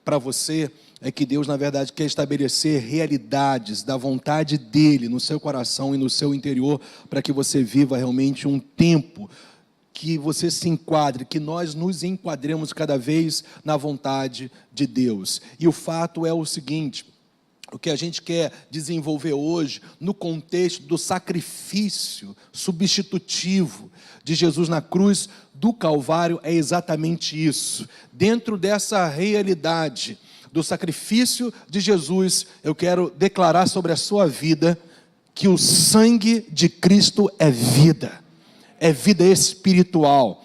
para você é que Deus, na verdade, quer estabelecer realidades da vontade dEle no seu coração e no seu interior, para que você viva realmente um tempo que você se enquadre, que nós nos enquadremos cada vez na vontade de Deus. E o fato é o seguinte: o que a gente quer desenvolver hoje, no contexto do sacrifício substitutivo de Jesus na cruz do Calvário, é exatamente isso. Dentro dessa realidade do sacrifício de Jesus, eu quero declarar sobre a sua vida que o sangue de Cristo é vida espiritual,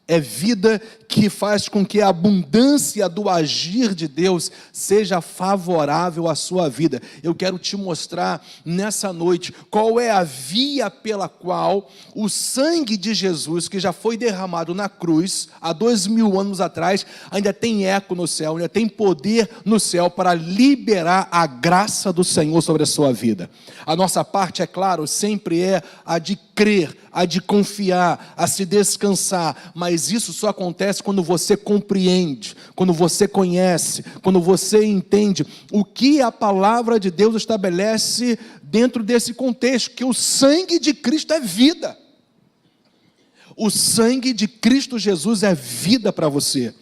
é vida que faz com que a abundância do agir de Deus seja favorável à sua vida. Eu quero te mostrar nessa noite qual é a via pela qual o sangue de Jesus, que já foi derramado na cruz há 2000 anos atrás, ainda tem eco no céu, ainda tem poder no céu para liberar a graça do Senhor sobre a sua vida. A nossa parte, é claro, sempre é a de crer, a de confiar, a se descansar, mas isso só acontece quando você compreende, quando você conhece, quando você entende o que a palavra de Deus estabelece dentro desse contexto, que o sangue de Cristo é vida. O sangue de Cristo Jesus é vida para você.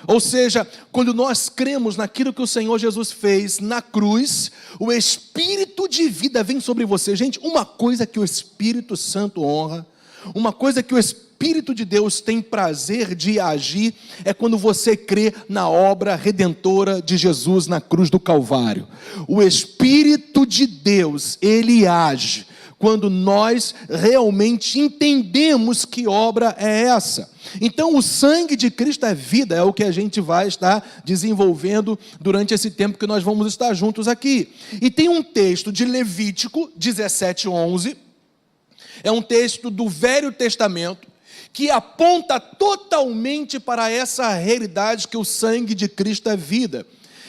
Ou seja, quando nós cremos naquilo que o Senhor Jesus fez na cruz, o Espírito de vida vem sobre você. Gente, uma coisa que o Espírito Santo honra, uma coisa que o Espírito de Deus tem prazer de agir, é quando você crê na obra redentora de Jesus na cruz do Calvário. O Espírito de Deus, ele age quando nós realmente entendemos que obra é essa. Então o sangue de Cristo é vida, é o que a gente vai estar desenvolvendo durante esse tempo que nós vamos estar juntos aqui. E tem um texto de Levítico 17:11, é um texto do Velho Testamento, que aponta totalmente para essa realidade que o sangue de Cristo é vida.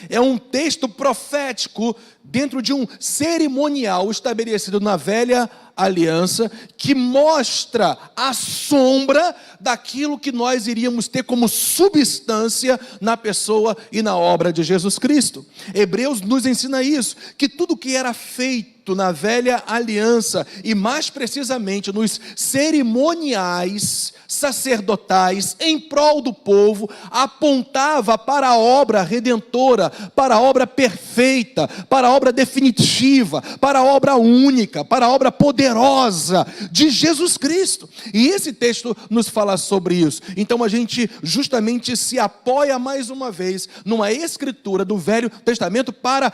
É um texto profético dentro de um cerimonial estabelecido na velha aliança, que mostra a sombra daquilo que nós iríamos ter como substância na pessoa e na obra de Jesus Cristo. Hebreus nos ensina isso, que tudo que era feito na velha aliança, e mais precisamente nos cerimoniais sacerdotais em prol do povo, apontava para a obra redentora, para a obra perfeita, para a obra definitiva, para a obra única, para a obra poderosa de Jesus Cristo. E esse texto nos fala sobre isso. Então a gente justamente se apoia mais uma vez numa escritura do Velho Testamento para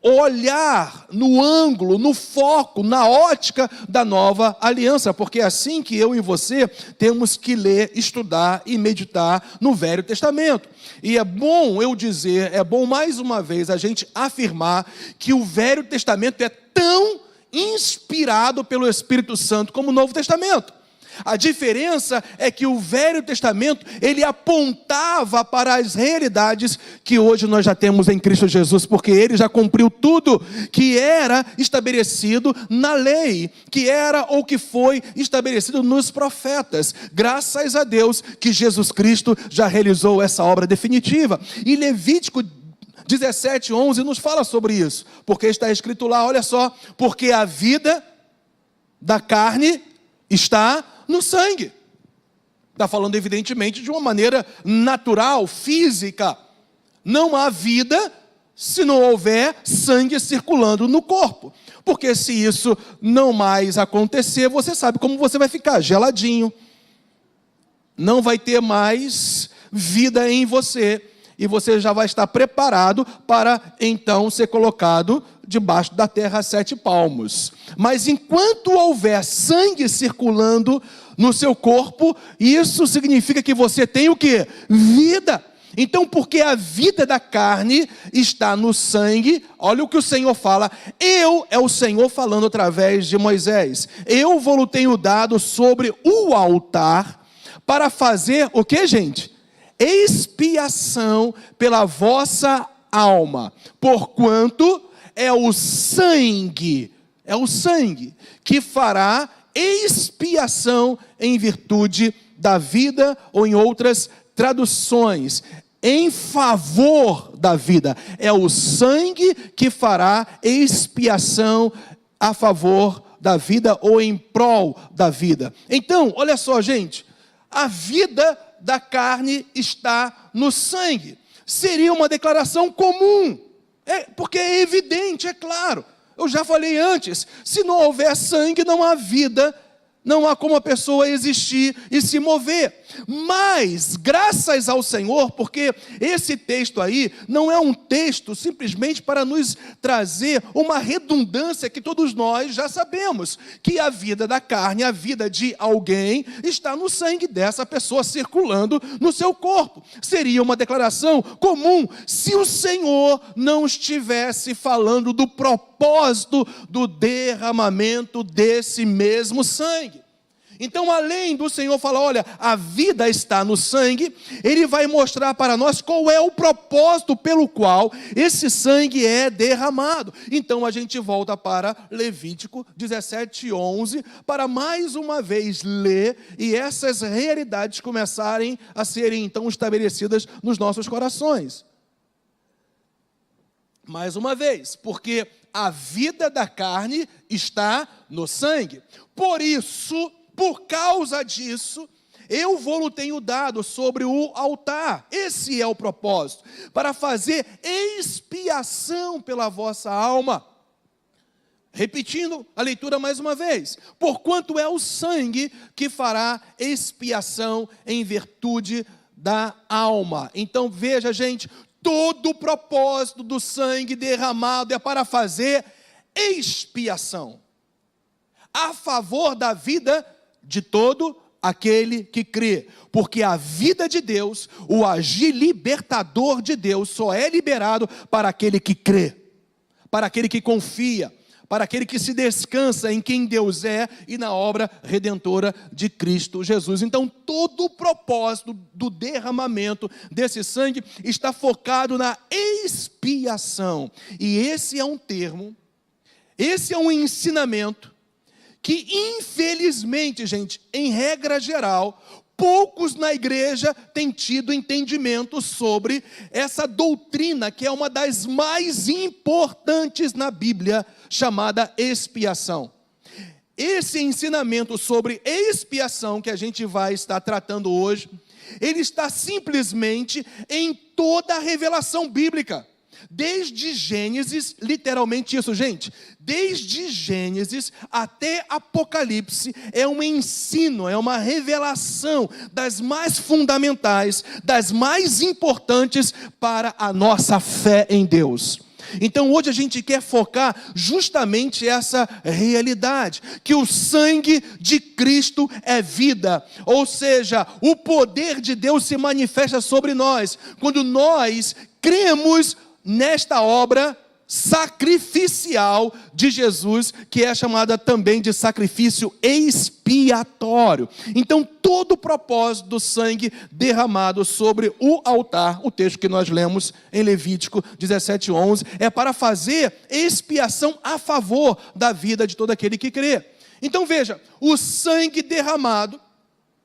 olhar no ângulo, no foco, na ótica da nova aliança, porque é assim que eu e você temos que ler, estudar e meditar no Velho Testamento. E é bom eu dizer, é bom mais uma vez a gente afirmar que o Velho Testamento é tão inspirado pelo Espírito Santo como o Novo Testamento. A diferença é que o Velho Testamento, ele apontava para as realidades que hoje nós já temos em Cristo Jesus, porque ele já cumpriu tudo que era estabelecido na lei, que era ou que foi estabelecido nos profetas. Graças a Deus que Jesus Cristo já realizou essa obra definitiva. E Levítico 17:11 nos fala sobre isso, porque está escrito lá, olha só, porque a vida da carne está no sangue. Está falando evidentemente de uma maneira natural, física. Não há vida se não houver sangue circulando no corpo, porque se isso não mais acontecer, você sabe como você vai ficar, geladinho, não vai ter mais vida em você, e você já vai estar preparado para então ser colocado debaixo da terra a 7 palmos. Mas enquanto houver sangue circulando no seu corpo, isso significa que você tem o quê? Vida. Então, porque a vida da carne está no sangue, olha o que o Senhor fala, é o Senhor falando através de Moisés, eu vou-lhe tenho dado sobre o altar, para fazer o que, gente? Expiação pela vossa alma, porquanto é o sangue que fará expiação em virtude da vida, ou em outras traduções, em favor da vida. É o sangue que fará expiação a favor da vida ou em prol da vida. Então, olha só, gente, a vida da carne está no sangue. Seria uma declaração comum, porque é evidente, é claro. Eu já falei antes, se não houver sangue, não há vida, não há como a pessoa existir e se mover. Mas, graças ao Senhor, porque esse texto aí não é um texto simplesmente para nos trazer uma redundância que todos nós já sabemos, que a vida da carne, a vida de alguém, está no sangue dessa pessoa circulando no seu corpo. Seria uma declaração comum se o Senhor não estivesse falando do propósito do derramamento desse mesmo sangue. Então, além do Senhor falar, olha, a vida está no sangue, Ele vai mostrar para nós qual é o propósito pelo qual esse sangue é derramado. Então, a gente volta para Levítico 17:11, para mais uma vez ler e essas realidades começarem a serem, então, estabelecidas nos nossos corações. Mais uma vez, porque a vida da carne está no sangue. Por isso, por causa disso, eu vou-lo tenho dado sobre o altar. Esse é o propósito, para fazer expiação pela vossa alma. Repetindo a leitura mais uma vez. Porquanto é o sangue que fará expiação em virtude da alma. Então veja, gente, todo o propósito do sangue derramado é para fazer expiação a favor da vida de todo aquele que crê, porque a vida de Deus, o agir libertador de Deus, só é liberado para aquele que crê, para aquele que confia, para aquele que se descansa em quem Deus é e na obra redentora de Cristo Jesus. Então, todo o propósito do derramamento desse sangue está focado na expiação, e esse é um termo, esse é um ensinamento que infelizmente, gente, em regra geral, poucos na igreja têm tido entendimento sobre essa doutrina, que é uma das mais importantes na Bíblia, chamada expiação. Esse ensinamento sobre expiação que a gente vai estar tratando hoje, ele está simplesmente em toda a revelação bíblica. Desde Gênesis, literalmente isso, gente, desde Gênesis até Apocalipse, é um ensino, é uma revelação das mais fundamentais, das mais importantes para a nossa fé em Deus. Então hoje a gente quer focar justamente essa realidade, que o sangue de Cristo é vida, ou seja, o poder de Deus se manifesta sobre nós, quando nós cremos nesta obra sacrificial de Jesus, que é chamada também de sacrifício expiatório. Então, todo o propósito do sangue derramado sobre o altar, o texto que nós lemos em Levítico 17:11, é para fazer expiação a favor da vida de todo aquele que crê. Então, veja, o sangue derramado,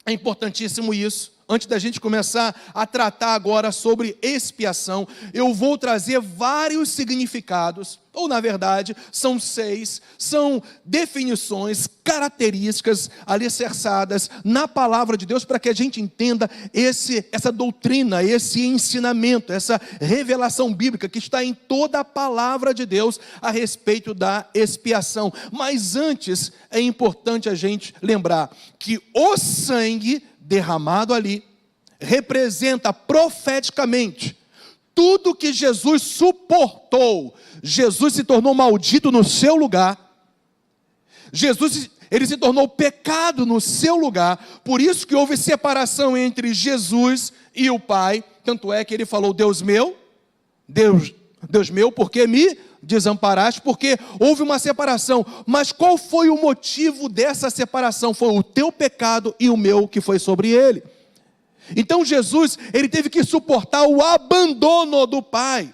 é importantíssimo isso. Antes da gente começar a tratar agora sobre expiação, eu vou trazer vários significados, ou na verdade, são 6, são definições, características alicerçadas na palavra de Deus, para que a gente entenda essa doutrina, esse ensinamento, essa revelação bíblica que está em toda a palavra de Deus a respeito da expiação. Mas antes, é importante a gente lembrar que o sangue derramado ali representa profeticamente tudo que Jesus suportou. Jesus se tornou maldito no seu lugar. Ele se tornou pecado no seu lugar. Por isso que houve separação entre Jesus e o Pai. Tanto é que ele falou: Deus meu, Deus meu, por que me desamparaste? Porque houve uma separação. Mas qual foi o motivo dessa separação? Foi o teu pecado e o meu que foi sobre ele. Então Jesus, ele teve que suportar o abandono do Pai,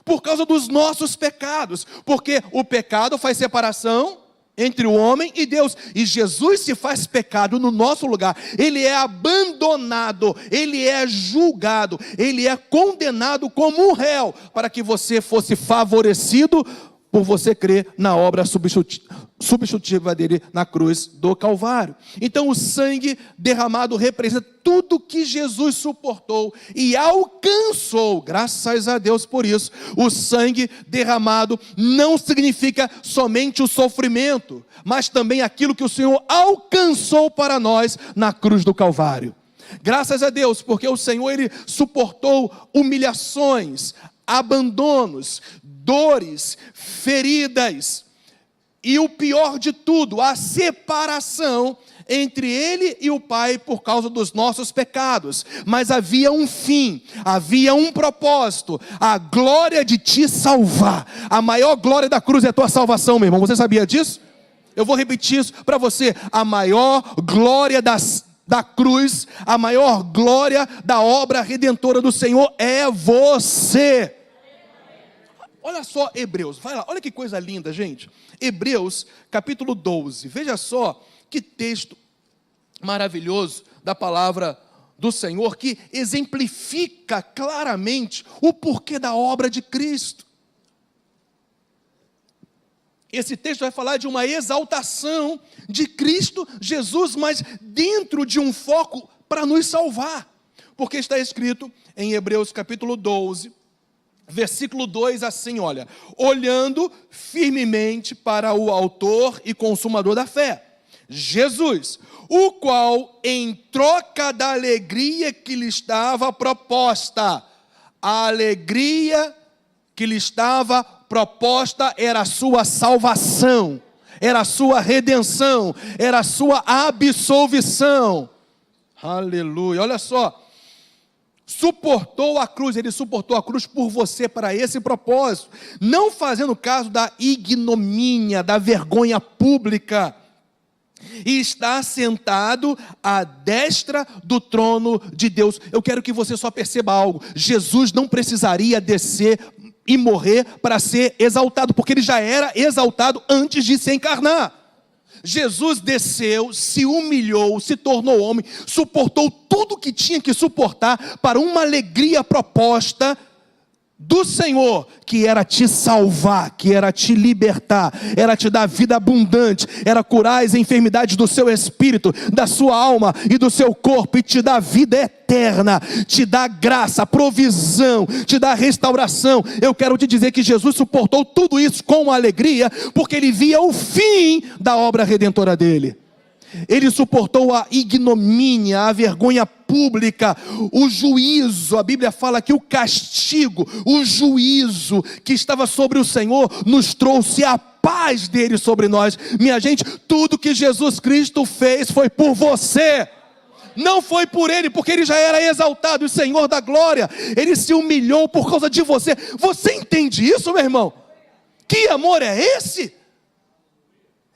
por causa dos nossos pecados, porque o pecado faz separação entre o homem e Deus, e Jesus se faz pecado no nosso lugar. Ele é abandonado, ele é julgado, ele é condenado como um réu, para que você fosse favorecido por você crer na obra substitutiva dele na cruz do Calvário. Então o sangue derramado representa tudo que Jesus suportou e alcançou. Graças a Deus por isso. O sangue derramado não significa somente o sofrimento, mas também aquilo que o Senhor alcançou para nós na cruz do Calvário. Graças a Deus, porque o Senhor, ele suportou humilhações, abandonos, dores, feridas, e o pior de tudo, a separação entre ele e o Pai por causa dos nossos pecados. Mas havia um fim, havia um propósito, a glória de te salvar. A maior glória da cruz é a tua salvação, meu irmão. Você sabia disso? Eu vou repetir isso para você. A maior glória da cruz, a maior glória da obra redentora do Senhor é você. Olha só Hebreus, vai lá, olha que coisa linda, gente. Hebreus, capítulo 12, veja só que texto maravilhoso da palavra do Senhor, que exemplifica claramente o porquê da obra de Cristo. Esse texto vai falar de uma exaltação de Cristo Jesus, mas dentro de um foco para nos salvar. Porque está escrito em Hebreus capítulo 12, versículo 2 assim, olha: olhando firmemente para o autor e consumador da fé, Jesus, o qual em troca da alegria que lhe estava proposta, a alegria que lhe estava proposta era a sua salvação, era a sua redenção, era a sua absolvição. Aleluia, olha só. Suportou a cruz, ele suportou a cruz por você para esse propósito, não fazendo caso da ignomínia, da vergonha pública, e está sentado à destra do trono de Deus. Eu quero que você só perceba algo: Jesus não precisaria descer e morrer para ser exaltado, porque ele já era exaltado antes de se encarnar. Jesus desceu, se humilhou, se tornou homem, suportou tudo o que tinha que suportar para uma alegria proposta do Senhor, que era te salvar, que era te libertar, era te dar vida abundante, era curar as enfermidades do seu espírito, da sua alma e do seu corpo, e te dar vida eterna, te dar graça, provisão, te dar restauração. Eu quero te dizer que Jesus suportou tudo isso com alegria, porque ele via o fim da obra redentora dele. Ele suportou a ignomínia, a vergonha pública, o juízo. A Bíblia fala que o castigo, o juízo que estava sobre o Senhor, nos trouxe a paz dele sobre nós. Minha gente, tudo que Jesus Cristo fez foi por você. Não foi por ele, porque ele já era exaltado, o Senhor da glória. Ele se humilhou por causa de você. Você entende isso, meu irmão? Que amor é esse?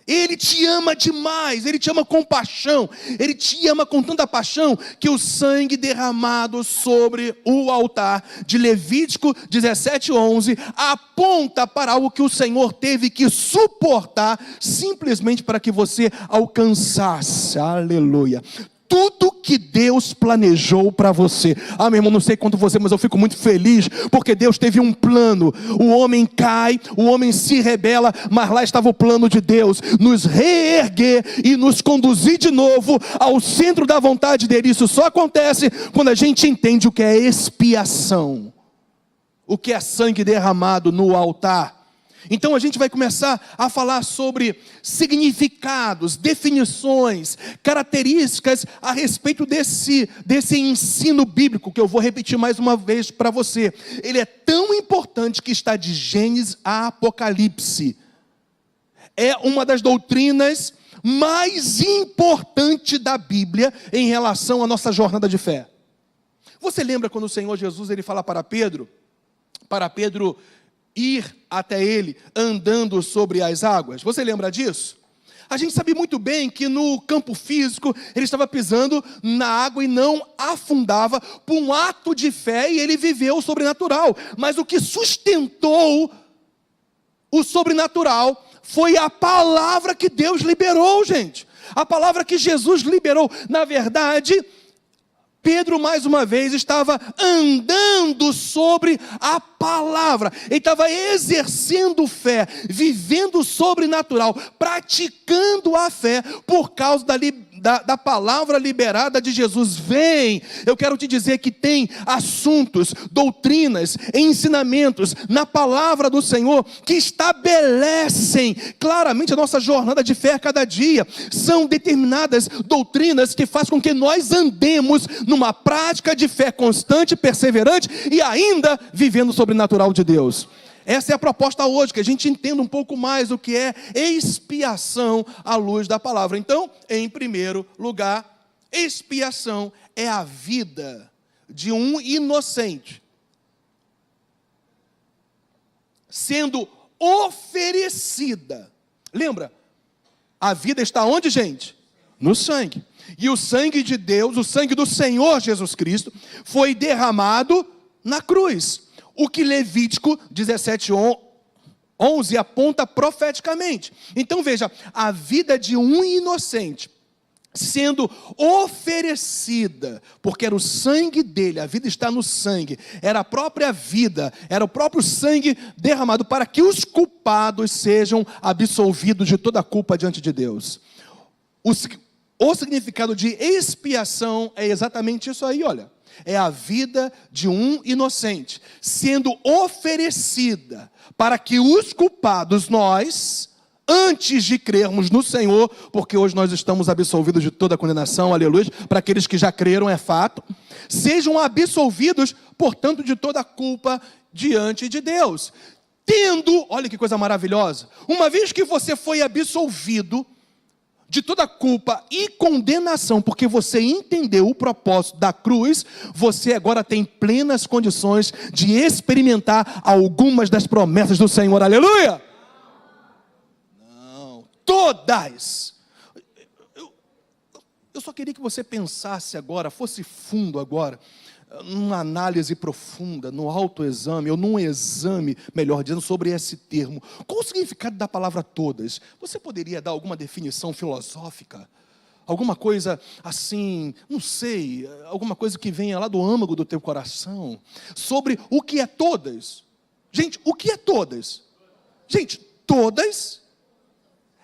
Ele te ama demais, ele te ama com paixão, ele te ama com tanta paixão, que o sangue derramado sobre o altar de Levítico 17:11 aponta para algo que o Senhor teve que suportar, simplesmente para que você alcançasse, aleluia, tudo que Deus planejou para você. Meu irmão, não sei quanto você, mas eu fico muito feliz, porque Deus teve um plano. O homem cai, o homem se rebela, mas lá estava o plano de Deus, nos reerguer e nos conduzir de novo ao centro da vontade dele. Isso só acontece quando a gente entende o que é expiação, o que é sangue derramado no altar. Então a gente vai começar a falar sobre significados, definições, características a respeito desse ensino bíblico, que eu vou repetir mais uma vez para você. Ele é tão importante que está de Gênesis a Apocalipse. É uma das doutrinas mais importantes da Bíblia em relação à nossa jornada de fé. Você lembra quando o Senhor Jesus ele fala para Pedro ir até ele andando sobre as águas? Você lembra disso? A gente sabe muito bem que no campo físico ele estava pisando na água e não afundava por um ato de fé, e ele viveu o sobrenatural. Mas o que sustentou o sobrenatural foi a palavra que Deus liberou, gente. A palavra que Jesus liberou. Na verdade, Pedro, mais uma vez, estava andando sobre a palavra. Ele estava exercendo fé, vivendo o sobrenatural, praticando a fé por causa da palavra liberada de Jesus. Vem, eu quero te dizer que tem assuntos, doutrinas, ensinamentos na palavra do Senhor que estabelecem claramente a nossa jornada de fé a cada dia. São determinadas doutrinas que fazem com que nós andemos numa prática de fé constante, perseverante e ainda vivendo o sobrenatural de Deus. Essa é a proposta hoje, que a gente entenda um pouco mais o que é expiação à luz da palavra. Então, em primeiro lugar, expiação é a vida de um inocente sendo oferecida. Lembra? A vida está onde, gente? No sangue. E o sangue de Deus, o sangue do Senhor Jesus Cristo, foi derramado na cruz. O que Levítico 17:11 aponta profeticamente. Então veja, a vida de um inocente sendo oferecida, porque era o sangue dele, a vida está no sangue, era a própria vida, era o próprio sangue derramado para que os culpados sejam absolvidos de toda a culpa diante de Deus. O significado de expiação é exatamente isso aí, olha. É a vida de um inocente sendo oferecida para que os culpados, nós, antes de crermos no Senhor, porque hoje nós estamos absolvidos de toda a condenação, aleluia, para aqueles que já creram, é fato, sejam absolvidos, portanto, de toda a culpa diante de Deus. Tendo, olha que coisa maravilhosa, uma vez que você foi absolvido de toda culpa e condenação, porque você entendeu o propósito da cruz, você agora tem plenas condições de experimentar algumas das promessas do Senhor, aleluia! Não, todas! Eu só queria que você pensasse agora, fosse fundo agora, numa análise profunda, no autoexame, ou num exame, melhor dizendo, sobre esse termo. Qual o significado da palavra todas? Você poderia dar alguma definição filosófica? Alguma coisa assim, não sei, alguma coisa que venha lá do âmago do teu coração, sobre o que é todas? Gente, o que é todas? Gente, todas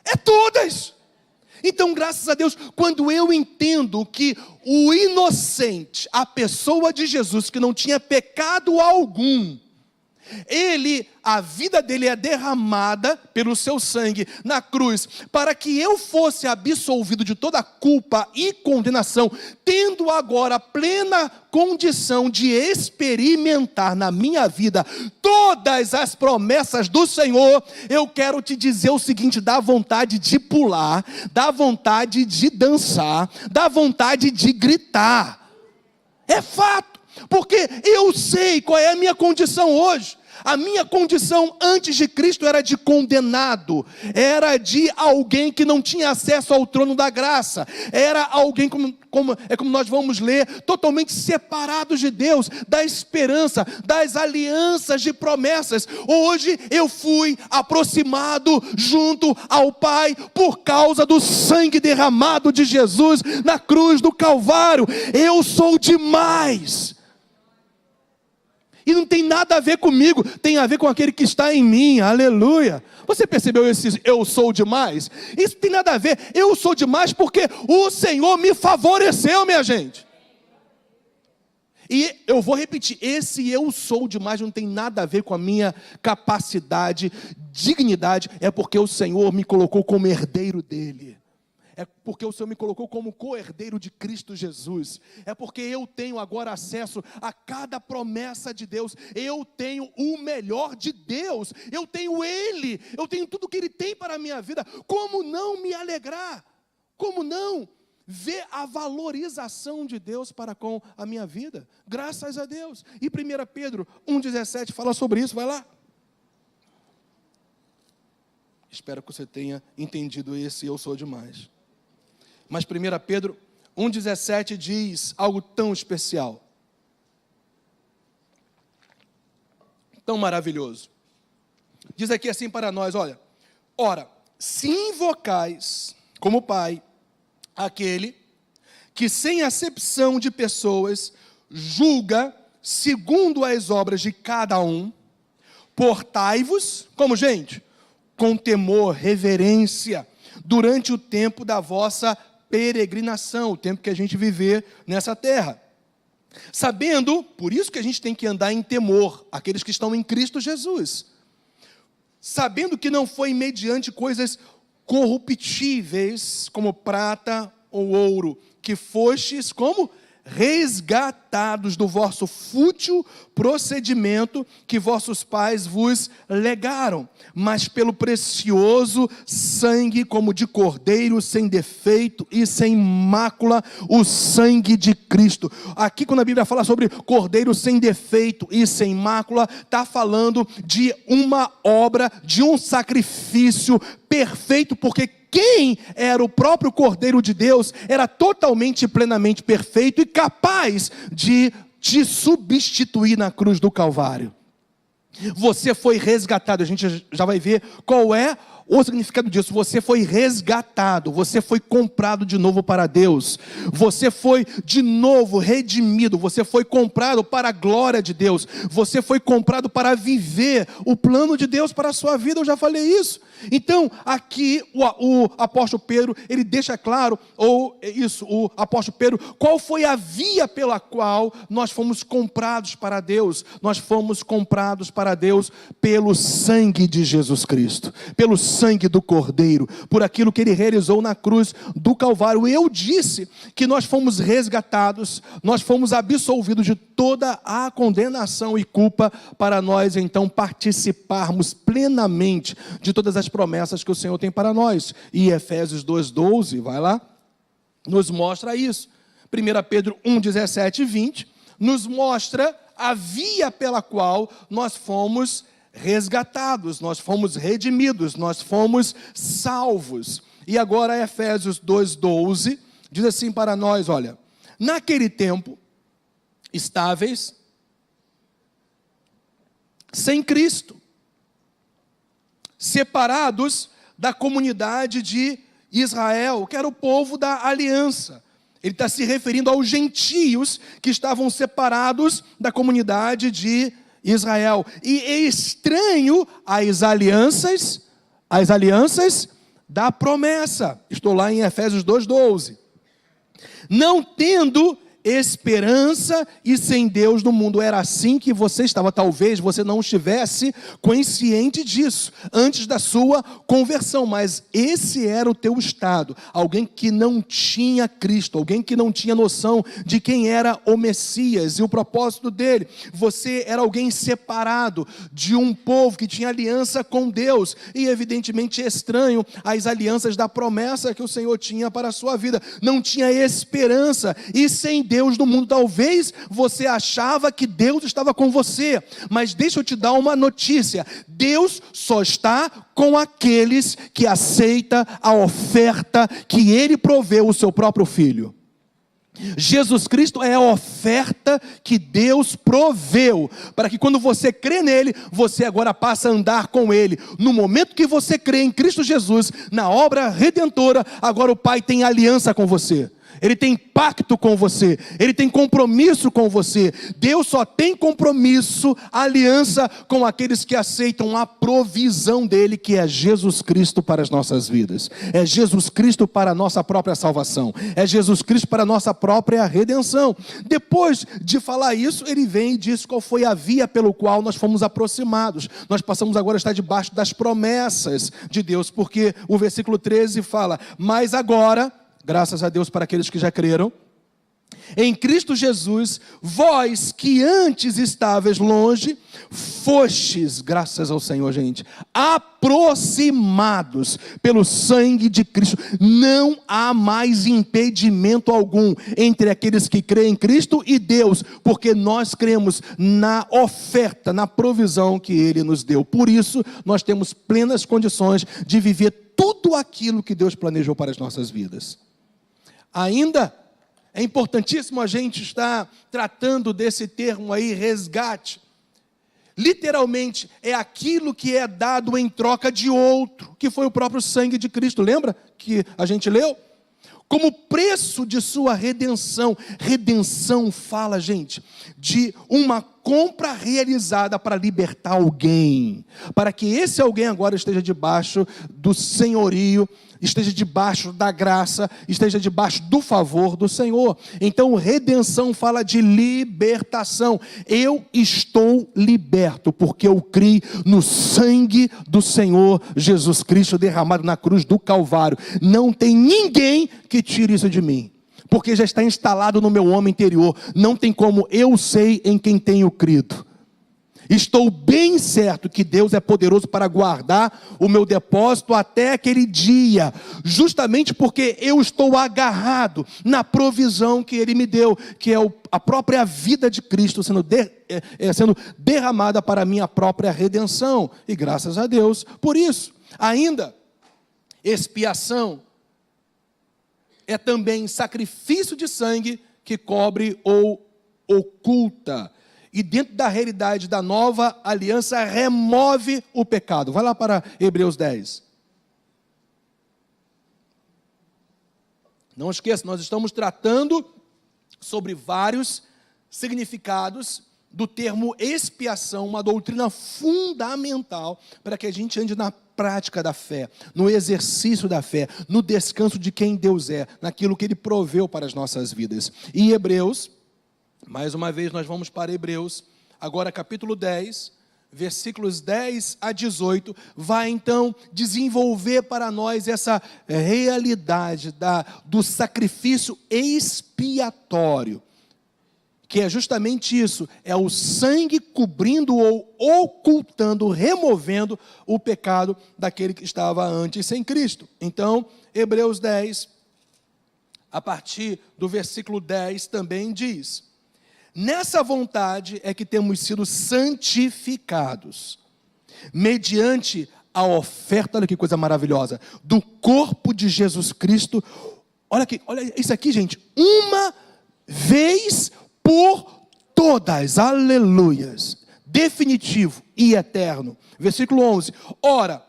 é todas. Então, graças a Deus, quando eu entendo que o inocente, a pessoa de Jesus, que não tinha pecado algum, a vida dele é derramada pelo seu sangue na cruz, para que eu fosse absolvido de toda culpa e condenação, tendo agora plena condição de experimentar na minha vida todas as promessas do Senhor. Eu quero te dizer o seguinte: dá vontade de pular, dá vontade de dançar, dá vontade de gritar. É fato. Porque eu sei qual é a minha condição hoje. A minha condição antes de Cristo era de condenado, era de alguém que não tinha acesso ao trono da graça, era alguém, como nós vamos ler, totalmente separado de Deus, da esperança, das alianças de promessas. Hoje eu fui aproximado junto ao Pai por causa do sangue derramado de Jesus na cruz do Calvário. Eu sou demais. E não tem nada a ver comigo, tem a ver com aquele que está em mim, aleluia. Você percebeu esse eu sou demais? Isso tem nada a ver, eu sou demais porque o Senhor me favoreceu, minha gente. E eu vou repetir, esse eu sou demais não tem nada a ver com a minha capacidade, dignidade, é porque o Senhor me colocou como herdeiro dele. É porque o Senhor me colocou como co-herdeiro de Cristo Jesus. É porque eu tenho agora acesso a cada promessa de Deus. Eu tenho o melhor de Deus. Eu tenho Ele. Eu tenho tudo que Ele tem para a minha vida. Como não me alegrar? Como não ver a valorização de Deus para com a minha vida? Graças a Deus. E 1 Pedro 1,17 fala sobre isso. Vai lá. Espero que você tenha entendido esse eu sou demais. Mas 1 Pedro 1,17 diz algo tão especial, tão maravilhoso. Diz aqui assim para nós, olha: Ora, se invocais como Pai aquele que sem acepção de pessoas julga segundo as obras de cada um, portai-vos, como gente? Com temor, reverência, durante o tempo da vossa peregrinação, o tempo que a gente viver nessa terra. Sabendo, por isso que a gente tem que andar em temor, aqueles que estão em Cristo Jesus. Sabendo que não foi mediante coisas corruptíveis, como prata ou ouro, que fostes como resgatados do vosso fútil procedimento que vossos pais vos legaram, mas pelo precioso sangue como de cordeiro, sem defeito e sem mácula, o sangue de Cristo. Aqui quando a Bíblia fala sobre cordeiro sem defeito e sem mácula, está falando de uma obra, de um sacrifício perfeito, porque quem era o próprio Cordeiro de Deus era totalmente e plenamente perfeito e capaz de te substituir na cruz do Calvário. Você foi resgatado, a gente já vai ver qual é o significado disso. Você foi resgatado, você foi comprado de novo para Deus, você foi de novo redimido, você foi comprado para a glória de Deus, você foi comprado para viver o plano de Deus para a sua vida. Eu já falei isso. Então aqui o apóstolo Pedro, ele deixa claro, o apóstolo Pedro, qual foi a via pela qual nós fomos comprados para Deus. Nós fomos comprados para Deus pelo sangue de Jesus Cristo, pelo sangue do Cordeiro, por aquilo que ele realizou na cruz do Calvário. Eu disse que nós fomos resgatados, nós fomos absolvidos de toda a condenação e culpa, para nós então participarmos plenamente de todas as promessas que o Senhor tem para nós. E Efésios 2:12, vai lá, nos mostra isso. 1 Pedro 1:17 e 20 nos mostra a via pela qual nós fomos resgatados, nós fomos redimidos, nós fomos salvos. E agora Efésios 2:12 diz assim para nós: olha, naquele tempo estáveis sem Cristo, separados da comunidade de Israel, que era o povo da aliança. Ele está se referindo aos gentios que estavam separados da comunidade de Israel. E é estranho às alianças da promessa. Estou lá em Efésios 2:12. Não tendo esperança e sem Deus no mundo. Era assim que você estava. Talvez você não estivesse consciente disso antes da sua conversão, mas esse era o teu estado. Alguém que não tinha Cristo, alguém que não tinha noção de quem era o Messias e o propósito dele. Você era alguém separado de um povo que tinha aliança com Deus e evidentemente estranho às alianças da promessa que o Senhor tinha para a sua vida. Não tinha esperança e sem Deus no mundo. Talvez você achava que Deus estava com você, mas deixa eu te dar uma notícia: Deus só está com aqueles que aceitam a oferta que Ele proveu, o seu próprio Filho. Jesus Cristo é a oferta que Deus proveu, para que quando você crê nele, você agora passa a andar com ele. No momento que você crê em Cristo Jesus, na obra redentora, agora o Pai tem aliança com você. Ele tem pacto com você, Ele tem compromisso com você. Deus só tem compromisso, aliança com aqueles que aceitam a provisão dEle, que é Jesus Cristo para as nossas vidas. É Jesus Cristo para a nossa própria salvação. É Jesus Cristo para a nossa própria redenção. Depois de falar isso, ele vem e diz qual foi a via pelo qual nós fomos aproximados. Nós passamos agora a estar debaixo das promessas de Deus, porque o versículo 13 fala: mas agora, graças a Deus para aqueles que já creram, em Cristo Jesus, vós que antes estáveis longe, fostes, graças ao Senhor, gente, aproximados pelo sangue de Cristo. Não há mais impedimento algum entre aqueles que creem em Cristo e Deus, porque nós cremos na oferta, na provisão que Ele nos deu. Por isso, nós temos plenas condições de viver tudo aquilo que Deus planejou para as nossas vidas. Ainda é importantíssimo a gente estar tratando desse termo aí, resgate. literalmente é aquilo que é dado em troca de outro, que foi o próprio sangue de Cristo. Lembra que a gente leu? Como preço de sua redenção. Redenção fala, gente, de uma compra realizada para libertar alguém, para que esse alguém agora esteja debaixo do senhorio, esteja debaixo da graça, esteja debaixo do favor do Senhor. Então, redenção fala de libertação. Eu estou liberto, porque eu criei no sangue do Senhor Jesus Cristo derramado na cruz do Calvário. Não tem ninguém que tire isso de mim, porque já está instalado no meu homem interior. Não tem como eu sei em quem tenho crido. Estou bem certo que Deus é poderoso para guardar o meu depósito até aquele dia, justamente porque eu estou agarrado na provisão que Ele me deu, que é a própria vida de Cristo sendo derramada para a minha própria redenção. E graças a Deus por isso. Ainda, expiação é também sacrifício de sangue que cobre ou oculta. E dentro da realidade da nova aliança, remove o pecado. Vai lá para Hebreus 10. Não esqueça, nós estamos tratando sobre vários significados do termo expiação, uma doutrina fundamental para que a gente ande na prática da fé, no exercício da fé, no descanso de quem Deus é, naquilo que Ele proveu para as nossas vidas. E Hebreus, mais uma vez nós vamos para Hebreus, agora capítulo 10, versículos 10 a 18, vai então desenvolver para nós essa realidade do sacrifício expiatório, que é justamente isso, é o sangue cobrindo ou ocultando, removendo o pecado daquele que estava antes sem Cristo. Então, Hebreus 10, a partir do versículo 10 também diz: nessa vontade é que temos sido santificados, mediante a oferta, olha que coisa maravilhosa, do corpo de Jesus Cristo. Olha isso aqui, gente, uma vez por todas, aleluias, definitivo e eterno. Versículo 11, ora,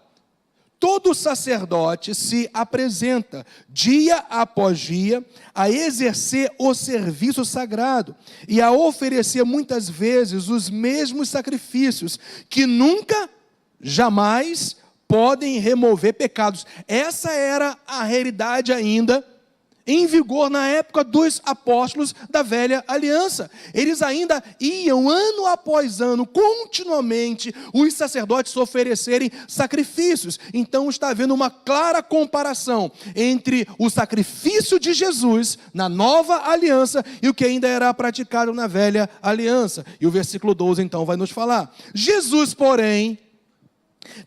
todo sacerdote se apresenta dia após dia a exercer o serviço sagrado e a oferecer muitas vezes os mesmos sacrifícios que nunca, jamais podem remover pecados. Essa era a realidade ainda em vigor na época dos apóstolos da velha aliança. Eles ainda iam, ano após ano, continuamente, os sacerdotes oferecerem sacrifícios. Então está havendo uma clara comparação entre o sacrifício de Jesus na nova aliança e o que ainda era praticado na velha aliança. E o versículo 12 então vai nos falar: Jesus, porém,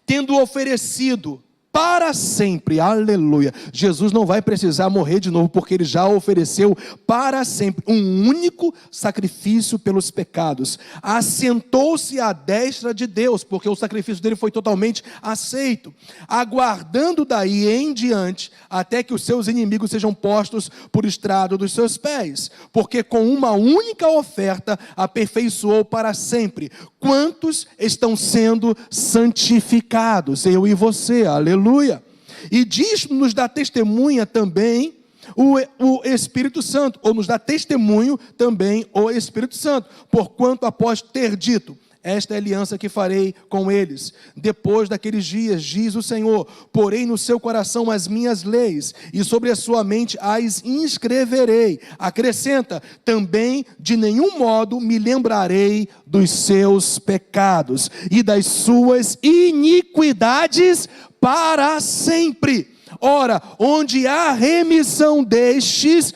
tendo oferecido para sempre, aleluia, Jesus não vai precisar morrer de novo, porque Ele já ofereceu para sempre um único sacrifício pelos pecados, assentou-se à destra de Deus, porque o sacrifício dele foi totalmente aceito, aguardando daí em diante, até que os seus inimigos sejam postos por estrado dos seus pés, porque com uma única oferta aperfeiçoou para sempre quantos estão sendo santificados, eu e você, aleluia. E disso nos dá testemunha também o Espírito Santo, ou nos dá testemunho também o Espírito Santo, porquanto após ter dito: esta é a aliança que farei com eles depois daqueles dias, diz o Senhor, porei no seu coração as minhas leis, e sobre a sua mente as inscreverei. Acrescenta, também de nenhum modo me lembrarei dos seus pecados e das suas iniquidades para sempre. Ora, onde há remissão destes,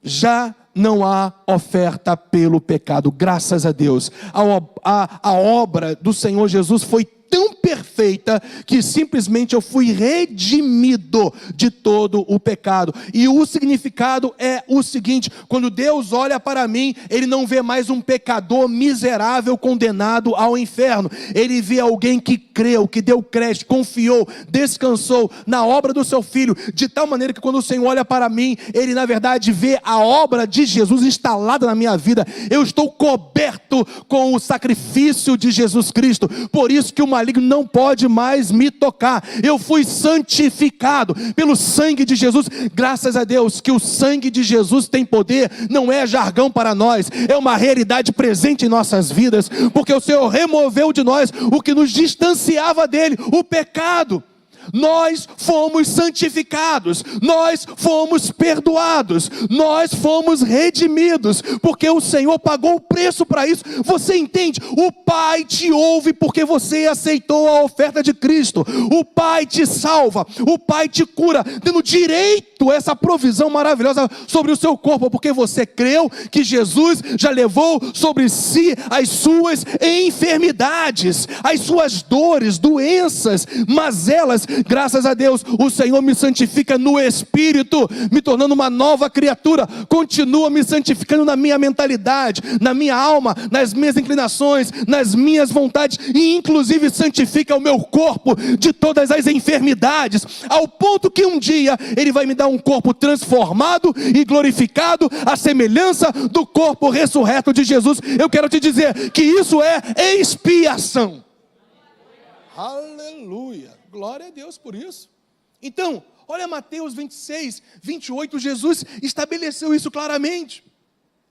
já não há oferta pelo pecado. Graças a Deus, a obra do Senhor Jesus foi tão perfeita que simplesmente eu fui redimido de todo o pecado. E o significado é o seguinte: quando Deus olha para mim, Ele não vê mais um pecador miserável condenado ao inferno. Ele vê alguém que creu, que deu crédito, confiou, descansou na obra do seu Filho, de tal maneira que quando o Senhor olha para mim, Ele na verdade vê a obra de Jesus instalada na minha vida. Eu estou coberto com o sacrifício de Jesus Cristo. Por isso que o maligno não pode mais me tocar. Eu fui santificado pelo sangue de Jesus. Graças a Deus que o sangue de Jesus tem poder. Não é jargão para nós, é uma realidade presente em nossas vidas, porque o Senhor removeu de nós o que nos distanciava dele, o pecado. Nós fomos santificados, nós fomos perdoados, nós fomos redimidos, porque o Senhor pagou o preço para isso. Você entende? O Pai te ouve porque você aceitou a oferta de Cristo. O Pai te salva, o Pai te cura, dando direito a essa provisão maravilhosa sobre o seu corpo, porque você creu que Jesus já levou sobre si as suas enfermidades, as suas dores, doenças, mazelas. Graças a Deus, o Senhor me santifica no Espírito, me tornando uma nova criatura. Continua me santificando na minha mentalidade, na minha alma, nas minhas inclinações, nas minhas vontades, e inclusive santifica o meu corpo de todas as enfermidades, ao ponto que um dia Ele vai me dar um corpo transformado e glorificado, à semelhança do corpo ressurreto de Jesus. Eu quero te dizer que isso é expiação. Aleluia. Glória a Deus por isso. Então, olha Mateus 26, 28, Jesus estabeleceu isso claramente.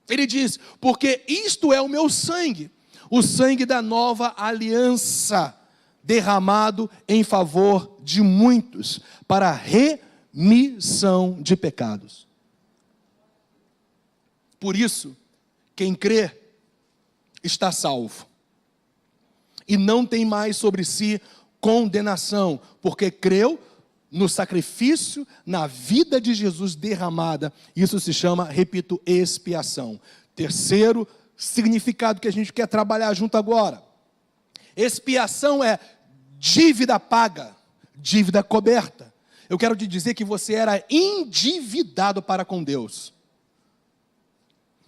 Ele diz: porque isto é o meu sangue, o sangue da nova aliança, derramado em favor de muitos, para remissão de pecados. Por isso, quem crê está salvo, e não tem mais sobre si condenação, porque creu no sacrifício, na vida de Jesus derramada. Isso se chama, repito, expiação. Terceiro significado que a gente quer trabalhar junto agora: expiação é dívida paga, dívida coberta. Eu quero te dizer que você era endividado para com Deus,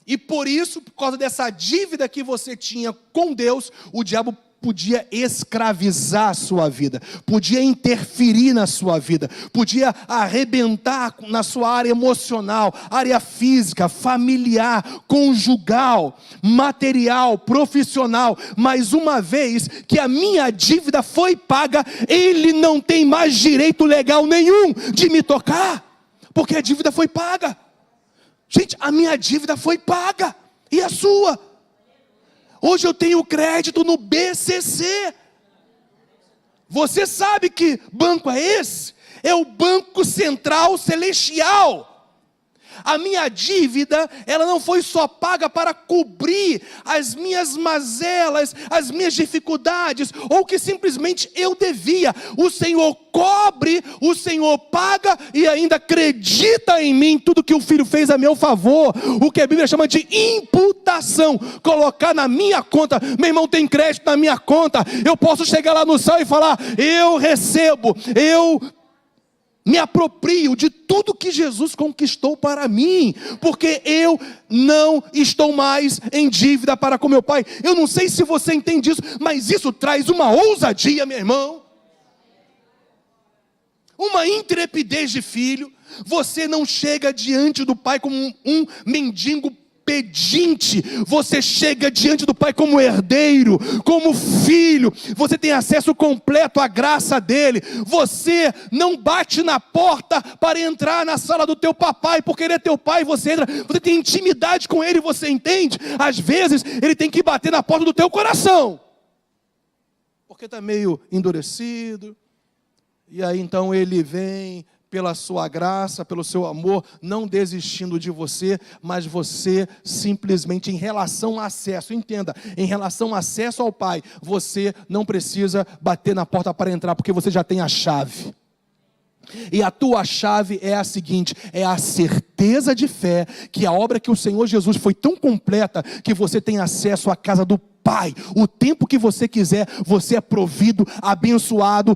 e por isso, por causa dessa dívida que você tinha com Deus, o diabo podia escravizar a sua vida, podia interferir na sua vida, podia arrebentar na sua área emocional, área física, familiar, conjugal, material, profissional. Mas uma vez que a minha dívida foi paga, ele não tem mais direito legal nenhum de me tocar, porque a dívida foi paga. Gente, a minha dívida foi paga, e a sua? Hoje eu tenho crédito no BCC. Você sabe que banco é esse? É o Banco Central Celestial. A minha dívida, ela não foi só paga para cobrir as minhas mazelas, as minhas dificuldades, ou que simplesmente eu devia. O Senhor cobre, o Senhor paga e ainda acredita em mim tudo que o Filho fez a meu favor. O que a Bíblia chama de imputação, colocar na minha conta. Meu irmão, tem crédito na minha conta. Eu posso chegar lá no céu e falar: eu recebo, eu me aproprio de tudo que Jesus conquistou para mim, porque eu não estou mais em dívida para com meu Pai. Eu não sei se você entende isso, mas isso traz uma ousadia, meu irmão, uma intrepidez de filho. Você não chega diante do Pai como um mendigo pedinte, você chega diante do Pai como herdeiro, como filho. Você tem acesso completo à graça dele. Você não bate na porta para entrar na sala do teu papai, porque ele é teu pai. Você entra, você tem intimidade com ele, você entende? Às vezes ele tem que bater na porta do teu coração, porque está meio endurecido, e aí então ele vem pela sua graça, pelo seu amor, não desistindo de você, mas você simplesmente, em relação ao acesso, entenda, em relação ao acesso ao Pai, você não precisa bater na porta para entrar, porque você já tem a chave. E a tua chave é a seguinte: é a certeza de fé que a obra que o Senhor Jesus foi tão completa que você tem acesso à casa do Pai. O tempo que você quiser, você é provido, abençoado,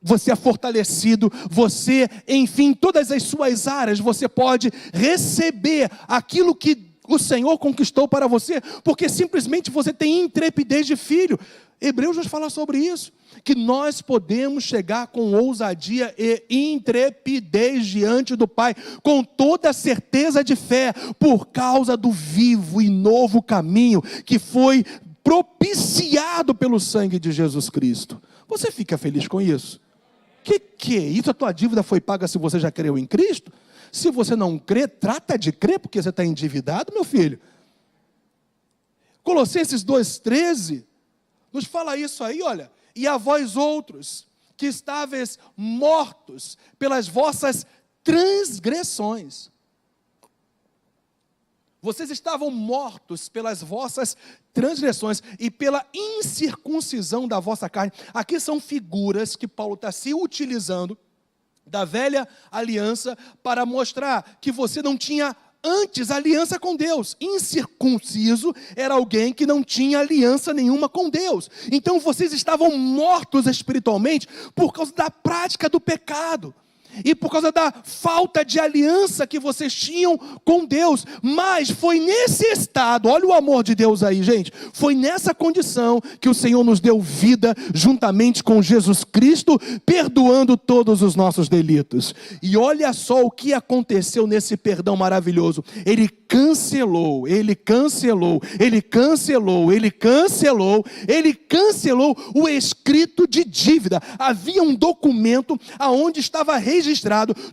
você é fortalecido, você, enfim, todas as suas áreas, você pode receber aquilo que o Senhor conquistou para você, porque simplesmente você tem intrepidez de filho. Hebreus nos fala sobre isso, que nós podemos chegar com ousadia e intrepidez diante do Pai, com toda a certeza de fé, por causa do vivo e novo caminho que foi propiciado pelo sangue de Jesus Cristo. Você fica feliz com isso? Que é isso? A tua dívida foi paga se você já creu em Cristo? Se você não crê, trata de crer, porque você está endividado, meu filho. Colossenses 2,13 nos fala isso aí, olha. E a vós outros, que estáveis mortos pelas vossas transgressões. Vocês estavam mortos pelas vossas transgressões e pela incircuncisão da vossa carne. Aqui são figuras que Paulo está se utilizando da velha aliança para mostrar que você não tinha antes aliança com Deus. Incircunciso era alguém que não tinha aliança nenhuma com Deus. Então vocês estavam mortos espiritualmente por causa da prática do pecado e por causa da falta de aliança que vocês tinham com Deus. Mas foi nesse estado, olha o amor de Deus aí, gente, foi nessa condição que o Senhor nos deu vida juntamente com Jesus Cristo, perdoando todos os nossos delitos. E olha só o que aconteceu nesse perdão maravilhoso. Ele cancelou o escrito de dívida. Havia um documento aonde estava registrado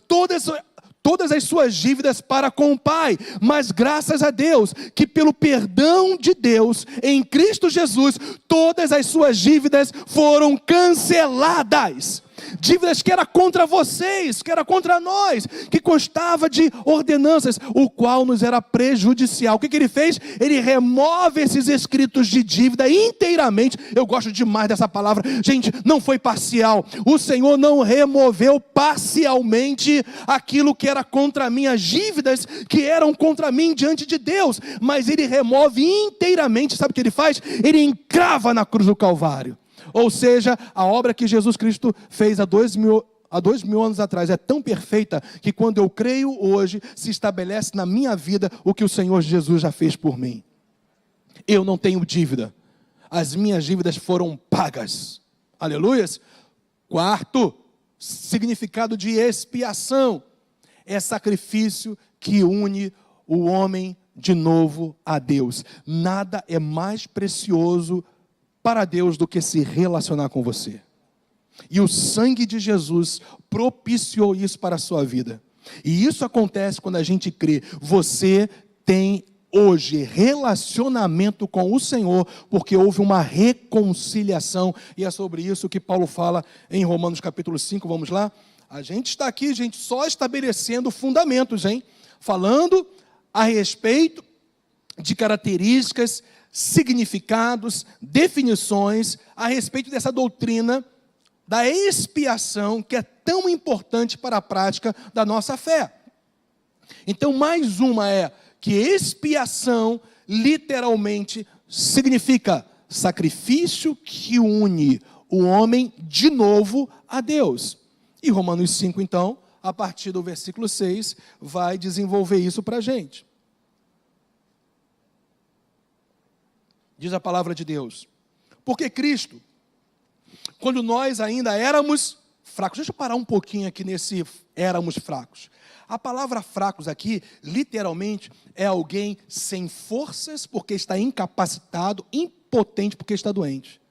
todas as suas dívidas para com o Pai, mas graças a Deus, que pelo perdão de Deus, em Cristo Jesus, todas as suas dívidas foram canceladas. Dívidas que era contra vocês, que era contra nós, que constava de ordenanças, o qual nos era prejudicial. O que ele fez? Ele remove esses escritos de dívida inteiramente. Eu gosto demais dessa palavra. Gente, não foi parcial. O Senhor não removeu parcialmente aquilo que era contra mim, as dívidas que eram contra mim diante de Deus, mas Ele remove inteiramente. Sabe o que Ele faz? Ele encrava na cruz do Calvário. Ou seja, a obra que Jesus Cristo fez há 2000 anos atrás é tão perfeita que quando eu creio hoje, se estabelece na minha vida o que o Senhor Jesus já fez por mim. Eu não tenho dívida. As minhas dívidas foram pagas. Aleluias. Quarto, significado de expiação. É sacrifício que une o homem de novo a Deus. Nada é mais precioso para Deus do que se relacionar com você. E o sangue de Jesus propiciou isso para a sua vida. E isso acontece quando a gente crê. Você tem hoje relacionamento com o Senhor, porque houve uma reconciliação. E é sobre isso que Paulo fala em Romanos capítulo 5, vamos lá? A gente está aqui, gente, só estabelecendo fundamentos, hein? Falando a respeito de características, significados, definições a respeito dessa doutrina da expiação que é tão importante para a prática da nossa fé. Então, mais uma é que expiação literalmente significa sacrifício que une o homem de novo a Deus. E Romanos 5, então, a partir do versículo 6, vai desenvolver isso para a gente. Diz a palavra de Deus. Porque Cristo, quando nós ainda éramos fracos, deixa eu parar um pouquinho aqui nesse éramos fracos. A palavra fracos aqui, literalmente, é alguém sem forças porque está incapacitado, impotente porque está doente.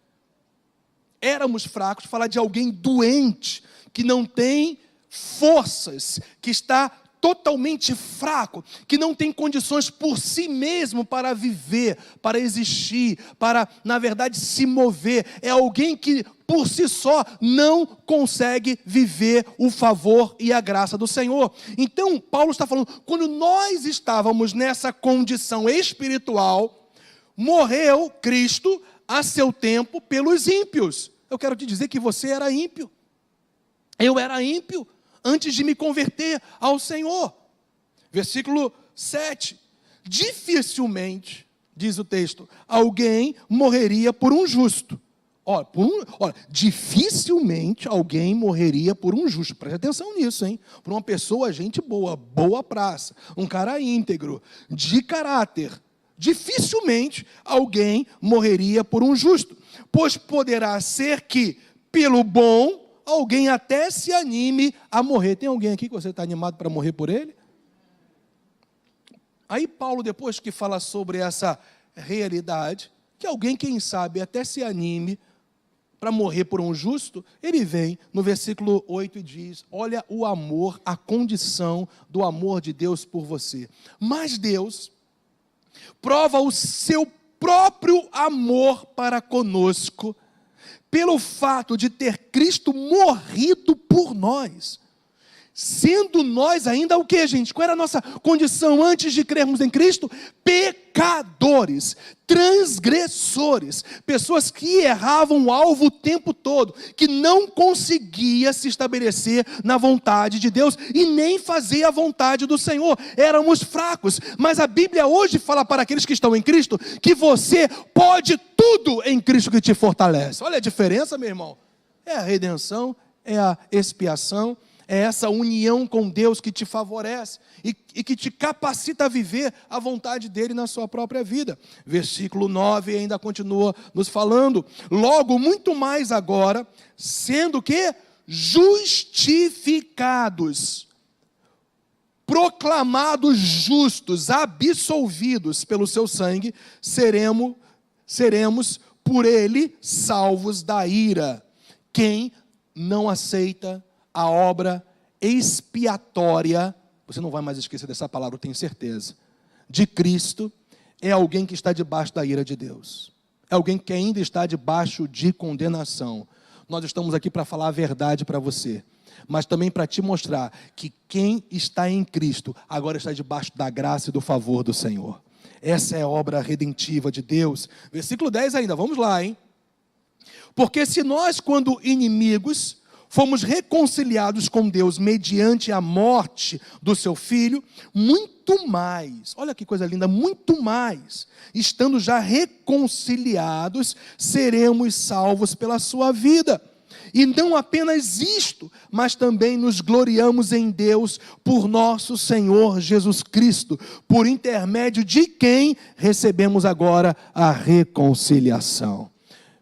Éramos fracos, fala de alguém doente, que não tem forças, que está totalmente fraco, que não tem condições por si mesmo para viver, para existir, para, na verdade, se mover. É alguém que, por si só, não consegue viver o favor e a graça do Senhor. Então, Paulo está falando, quando nós estávamos nessa condição espiritual, morreu Cristo a seu tempo pelos ímpios. Eu quero te dizer que você era ímpio. Eu era ímpio. antes de me converter ao Senhor. Versículo 7. Dificilmente, diz o texto, alguém morreria por um justo. Olha, dificilmente alguém morreria por um justo. Preste atenção nisso, hein? Por uma pessoa, gente boa, boa praça, um cara íntegro, de caráter. Dificilmente alguém morreria por um justo, pois poderá ser que, pelo bom, alguém até se anime a morrer. Tem alguém aqui que você está animado para morrer por ele? Aí Paulo, depois que fala sobre essa realidade, que alguém, quem sabe, até se anime para morrer por um justo, ele vem no versículo 8 e diz, olha o amor, a condição do amor de Deus por você. Mas Deus prova o seu próprio amor para conosco, pelo fato de ter Cristo morrido por nós. Sendo nós ainda o que, gente? Qual era a nossa condição antes de crermos em Cristo? Pecadores, transgressores, pessoas que erravam o alvo o tempo todo, que não conseguia se estabelecer na vontade de Deus e nem fazer a vontade do Senhor. Éramos fracos, mas a Bíblia hoje fala para aqueles que estão em Cristo, que você pode tudo em Cristo que te fortalece. Olha a diferença, meu irmão. É a redenção, é a expiação, é essa união com Deus que te favorece e que te capacita a viver a vontade dEle na sua própria vida. Versículo 9 ainda continua nos falando, logo muito mais agora, sendo que justificados, proclamados justos, absolvidos pelo seu sangue, seremos por Ele salvos da ira. Quem não aceita a obra expiatória, você não vai mais esquecer dessa palavra, eu tenho certeza, de Cristo, é alguém que está debaixo da ira de Deus. É alguém que ainda está debaixo de condenação. Nós estamos aqui para falar a verdade para você, mas também para te mostrar que quem está em Cristo, agora está debaixo da graça e do favor do Senhor. Essa é a obra redentiva de Deus. Versículo 10 ainda, vamos lá, hein? Porque se nós, quando inimigos, fomos reconciliados com Deus mediante a morte do seu Filho, muito mais, olha que coisa linda, muito mais, estando já reconciliados, seremos salvos pela sua vida. E não apenas isto, mas também nos gloriamos em Deus por nosso Senhor Jesus Cristo, por intermédio de quem recebemos agora a reconciliação.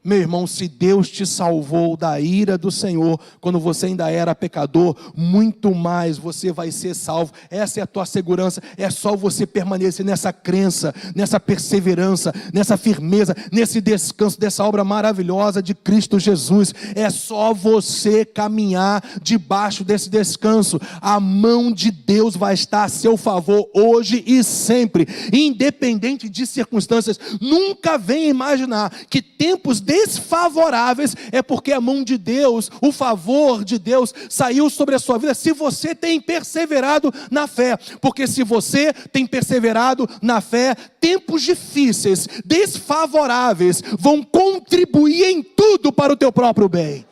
Meu irmão, se Deus te salvou da ira do Senhor, quando você ainda era pecador, muito mais você vai ser salvo. Essa é a tua segurança, é só você permanecer nessa crença, nessa perseverança, nessa firmeza, nesse descanso, dessa obra maravilhosa de Cristo Jesus. É só você caminhar debaixo desse descanso. A mão de Deus vai estar a seu favor hoje e sempre, independente de circunstâncias. Nunca venha imaginar que tempos desfavoráveis é porque a mão de Deus, o favor de Deus saiu sobre a sua vida, se você tem perseverado na fé. Porque se você tem perseverado na fé, tempos difíceis, desfavoráveis, vão contribuir em tudo para o teu próprio bem.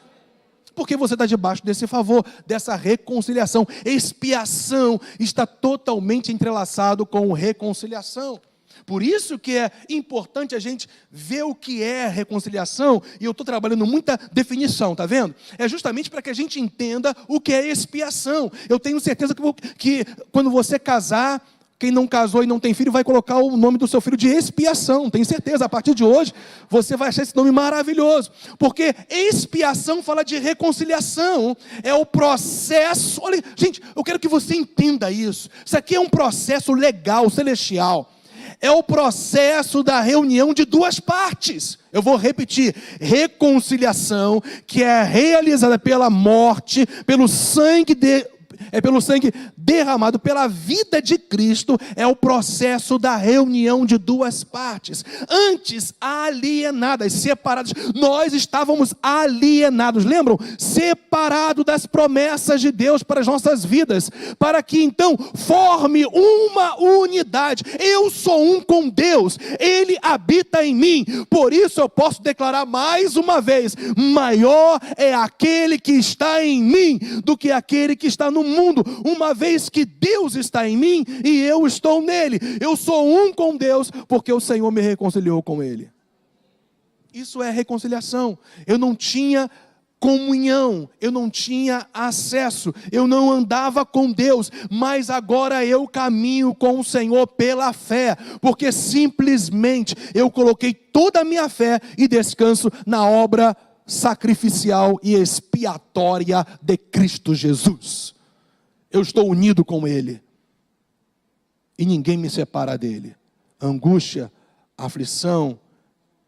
Porque você está debaixo desse favor, dessa reconciliação. Expiação está totalmente entrelaçado com reconciliação. Por isso que é importante a gente ver o que é reconciliação, e eu estou trabalhando muita definição, está vendo? É justamente para que a gente entenda o que é expiação. Eu tenho certeza que quando você casar, quem não casou e não tem filho, vai colocar o nome do seu filho de expiação, tenho certeza, a partir de hoje, você vai achar esse nome maravilhoso, porque expiação fala de reconciliação, é o processo, olha, gente, eu quero que você entenda isso aqui é um processo legal, celestial, é o processo da reunião de duas partes. Eu vou repetir, reconciliação, que é realizada pela morte, pelo sangue derramado pela vida de Cristo é o processo da reunião de duas partes. Antes, alienadas, separadas. Nós estávamos alienados, lembram? Separados das promessas de Deus para as nossas vidas, para que então forme uma unidade. Eu sou um com Deus, Ele habita em mim. Por isso eu posso declarar mais uma vez: maior é aquele que está em mim do que aquele que está no mundo. Uma vez que Deus está em mim e eu estou nele, eu sou um com Deus, porque o Senhor me reconciliou com Ele. Isso é reconciliação. Eu não tinha comunhão, eu não tinha acesso, eu não andava com Deus, mas agora eu caminho com o Senhor pela fé, porque simplesmente eu coloquei toda a minha fé e descanso na obra sacrificial e expiatória de Cristo Jesus. Eu estou unido com Ele e ninguém me separa dele. Angústia, aflição,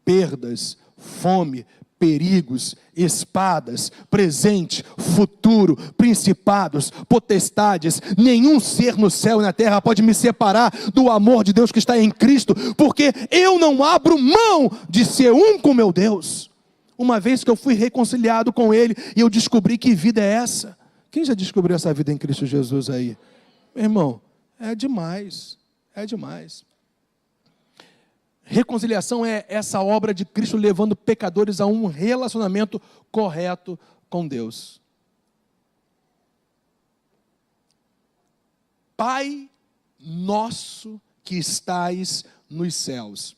perdas, fome, perigos, espadas, presente, futuro, principados, potestades, nenhum ser no céu e na terra pode me separar do amor de Deus que está em Cristo, porque eu não abro mão de ser um com meu Deus. Uma vez que eu fui reconciliado com Ele e eu descobri que vida é essa. Quem já descobriu essa vida em Cristo Jesus aí? Meu irmão, é demais, é demais. Reconciliação é essa obra de Cristo levando pecadores a um relacionamento correto com Deus. Pai nosso que estais nos céus.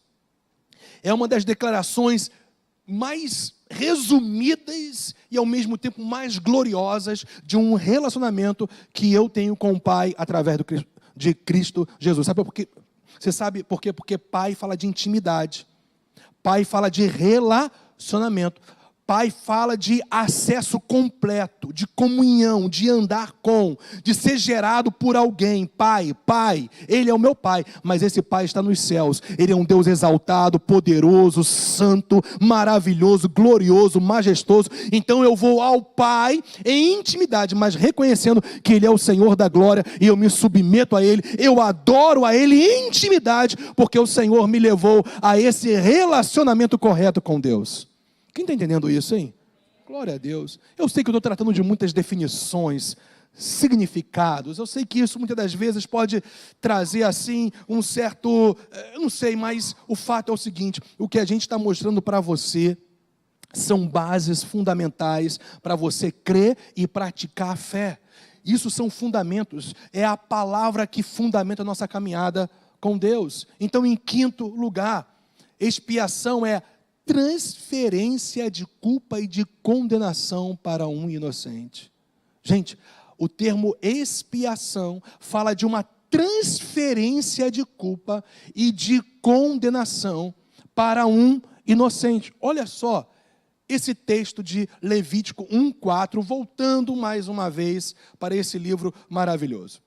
É uma das declarações mais resumidas e ao mesmo tempo mais gloriosas de um relacionamento que eu tenho com o Pai através de Cristo Jesus. Sabe por quê? Você sabe por quê? Porque Pai fala de intimidade. Pai fala de relacionamento. Pai fala de acesso completo, de comunhão, de andar com, de ser gerado por alguém. Pai, Ele é o meu Pai, mas esse Pai está nos céus. Ele é um Deus exaltado, poderoso, santo, maravilhoso, glorioso, majestoso. Então eu vou ao Pai em intimidade, mas reconhecendo que Ele é o Senhor da glória e eu me submeto a Ele, eu adoro a Ele em intimidade, porque o Senhor me levou a esse relacionamento correto com Deus. Quem está entendendo isso, hein? Glória a Deus. Eu sei que eu estou tratando de muitas definições, significados. Eu sei que isso muitas das vezes pode trazer assim um certo... Eu não sei, mas o fato é o seguinte: o que a gente está mostrando para você são bases fundamentais para você crer e praticar a fé. Isso são fundamentos. É a palavra que fundamenta a nossa caminhada com Deus. Então, em quinto lugar, expiação é transferência de culpa e de condenação para um inocente. Gente, o termo expiação fala de uma transferência de culpa e de condenação para um inocente. Olha só esse texto de Levítico 1:4, voltando mais uma vez para esse livro maravilhoso.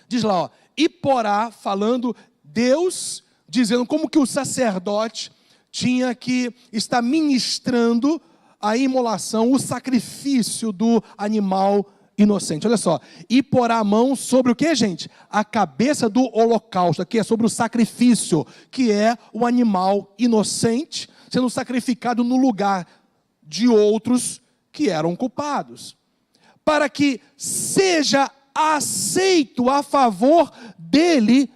Diz lá, ó, e porá, falando Deus, dizendo como que o sacerdote tinha que estar ministrando a imolação, o sacrifício do animal inocente. Olha só, e porá a mão sobre o que, gente? A cabeça do holocausto, que é sobre o sacrifício, que é o animal inocente, sendo sacrificado no lugar de outros que eram culpados, para que seja aceito a favor dele,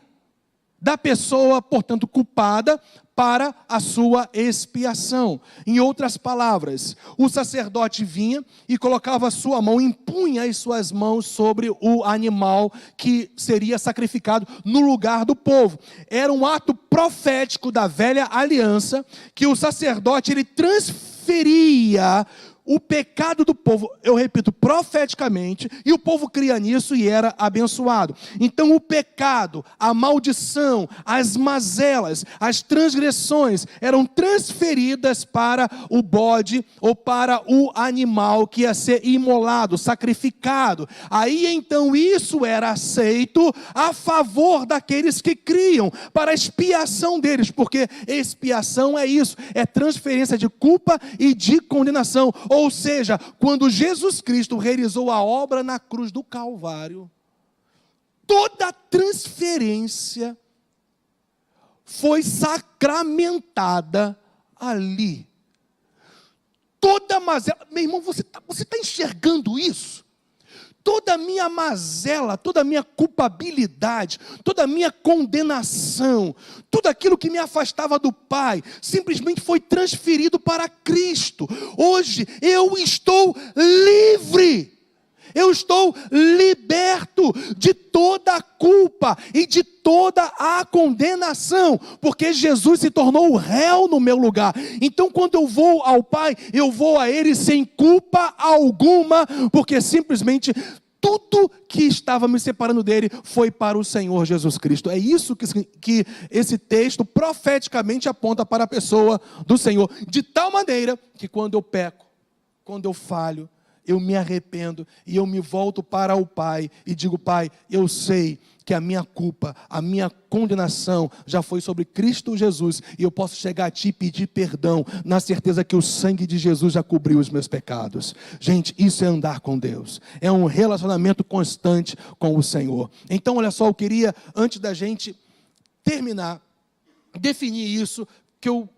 da pessoa, portanto, culpada, para a sua expiação. Em outras palavras, o sacerdote vinha e colocava a sua mão, impunha as suas mãos sobre o animal que seria sacrificado no lugar do povo. Era um ato profético da velha aliança, que o sacerdote ele transferia o pecado do povo, eu repito, profeticamente, e o povo cria nisso e era abençoado. Então o pecado, a maldição, as mazelas, as transgressões eram transferidas para o bode ou para o animal que ia ser imolado, sacrificado. Aí então isso era aceito a favor daqueles que criam, para a expiação deles, porque expiação é isso, é transferência de culpa e de condenação. Ou seja, quando Jesus Cristo realizou a obra na cruz do Calvário, toda transferência foi sacramentada ali. Toda mazela, meu irmão, você tá enxergando isso? Toda a minha mazela, toda a minha culpabilidade, toda a minha condenação, tudo aquilo que me afastava do Pai, simplesmente foi transferido para Cristo. Hoje eu estou livre, eu estou liberto de toda a culpa e de toda a condenação, porque Jesus se tornou o réu no meu lugar. Então, quando eu vou ao Pai, eu vou a Ele sem culpa alguma, porque simplesmente tudo que estava me separando dele foi para o Senhor Jesus Cristo. É isso que esse texto profeticamente aponta para a pessoa do Senhor, de tal maneira que quando eu peco, quando eu falho, eu me arrependo e eu me volto para o Pai e digo: Pai, eu sei que a minha culpa, a minha condenação já foi sobre Cristo Jesus, e eu posso chegar a Ti e pedir perdão, na certeza que o sangue de Jesus já cobriu os meus pecados. Gente, isso é andar com Deus, é um relacionamento constante com o Senhor. Então, olha só, eu queria, antes da gente terminar, definir isso, que eu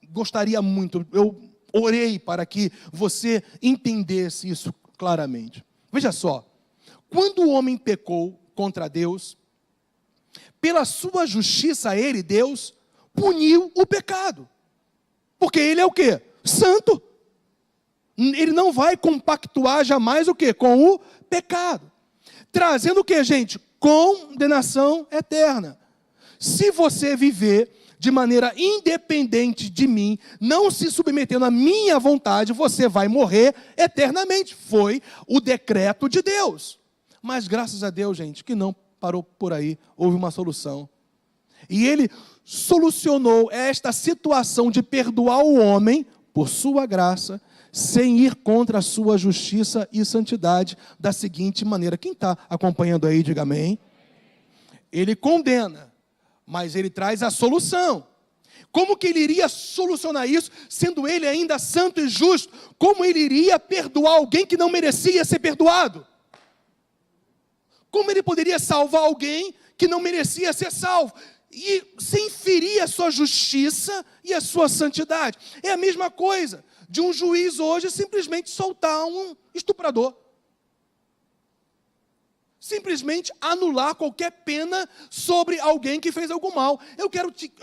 gostaria muito, eu orei para que você entendesse isso claramente. Veja só, quando o homem pecou contra Deus, pela sua justiça ele, Deus, puniu o pecado. Porque ele é o quê? Santo. Ele não vai compactuar jamais o quê? Com o pecado. Trazendo o quê, gente? Condenação eterna. Se você viver de maneira independente de mim, não se submetendo à minha vontade, você vai morrer eternamente. Foi o decreto de Deus. Mas graças a Deus, gente, que não parou por aí, houve uma solução. E Ele solucionou esta situação de perdoar o homem, por sua graça, sem ir contra a sua justiça e santidade, da seguinte maneira. Quem está acompanhando aí, diga amém. Ele condena, mas Ele traz a solução. Como que Ele iria solucionar isso, sendo Ele ainda santo e justo? Como Ele iria perdoar alguém que não merecia ser perdoado? Como Ele poderia salvar alguém que não merecia ser salvo? E sem ferir a sua justiça e a sua santidade. É a mesma coisa de um juiz hoje simplesmente soltar um estuprador. Simplesmente anular qualquer pena sobre alguém que fez algo mal. Eu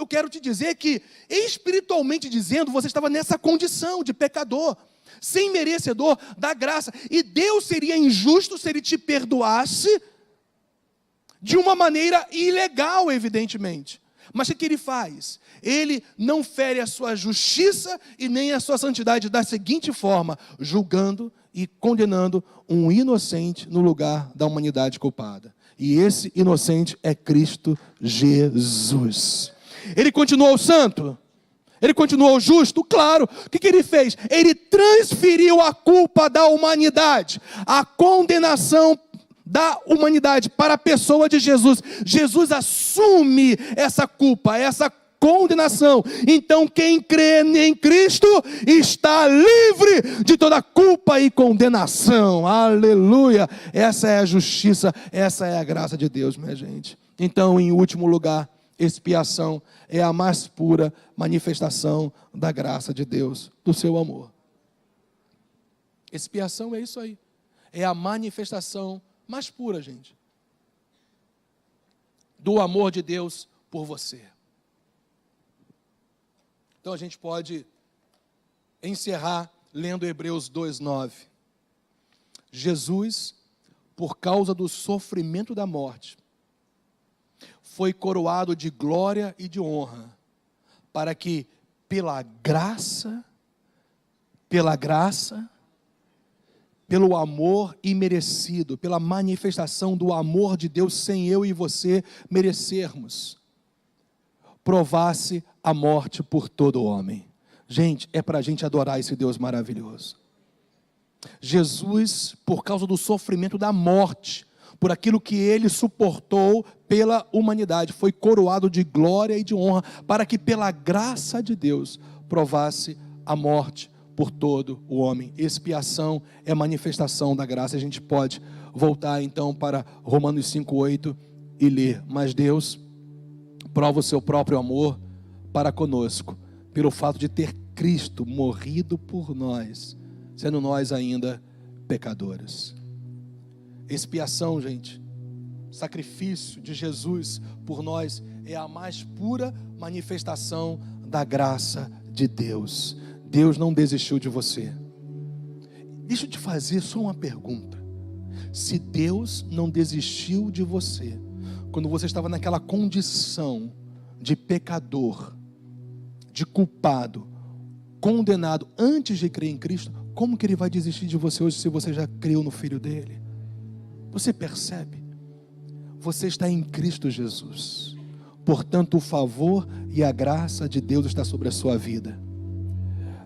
quero te dizer que, espiritualmente dizendo, você estava nessa condição de pecador, sem merecedor da graça. E Deus seria injusto se Ele te perdoasse de uma maneira ilegal, evidentemente. Mas o que Ele faz? Ele não fere a sua justiça e nem a sua santidade da seguinte forma: julgando e condenando um inocente no lugar da humanidade culpada. E esse inocente é Cristo Jesus. Ele continuou santo? Ele continuou justo? Claro. O que Ele fez? Ele transferiu a culpa da humanidade, a condenação da humanidade para a pessoa de Jesus. Jesus assume essa culpa, essa condenação. Então quem crê em Cristo está livre de toda culpa e condenação. Aleluia! Essa é a justiça, essa é a graça de Deus, minha gente. Então, em último lugar, expiação é a mais pura manifestação da graça de Deus, do seu amor. Expiação é isso aí. É a manifestação mais pura, gente, do amor de Deus por você. Então a gente pode encerrar lendo Hebreus 2:9. Jesus, por causa do sofrimento da morte, foi coroado de glória e de honra, para que pela graça, pelo amor imerecido, pela manifestação do amor de Deus sem eu e você merecermos, provasse a morte por todo homem. Gente, é para a gente adorar esse Deus maravilhoso. Jesus, por causa do sofrimento da morte, por aquilo que Ele suportou pela humanidade, foi coroado de glória e de honra, para que pela graça de Deus provasse a morte por todo o homem. Expiação é manifestação da graça. A gente pode voltar então para Romanos 5:8 e ler. Mas Deus prova o seu próprio amor para conosco, pelo fato de ter Cristo morrido por nós, sendo nós ainda pecadores. Expiação, gente, sacrifício de Jesus por nós é a mais pura manifestação da graça de Deus. Deus não desistiu de você. Deixa eu te fazer só uma pergunta. Se Deus não desistiu de você, quando você estava naquela condição de pecador, de culpado, condenado antes de crer em Cristo, como que Ele vai desistir de você hoje se você já creu no Filho dEle? Você percebe? Você está em Cristo Jesus. Portanto, o favor e a graça de Deus está sobre a sua vida.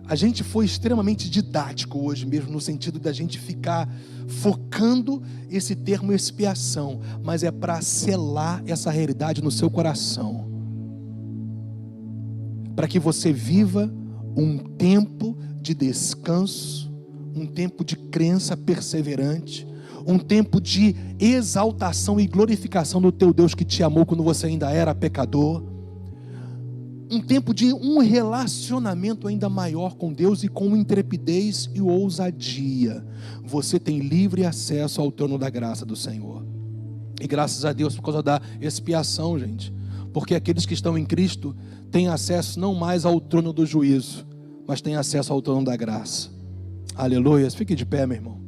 A gente foi extremamente didático hoje mesmo, no sentido da gente ficar focando esse termo expiação, mas é para selar essa realidade no seu coração, para que você viva um tempo de descanso, um tempo de crença perseverante, um tempo de exaltação e glorificação do teu Deus que te amou quando você ainda era pecador, um tempo de um relacionamento ainda maior com Deus e com intrepidez e ousadia. Você tem livre acesso ao trono da graça do Senhor. E graças a Deus por causa da expiação, gente. Porque aqueles que estão em Cristo têm acesso não mais ao trono do juízo, mas têm acesso ao trono da graça. Aleluia. Fique de pé, meu irmão.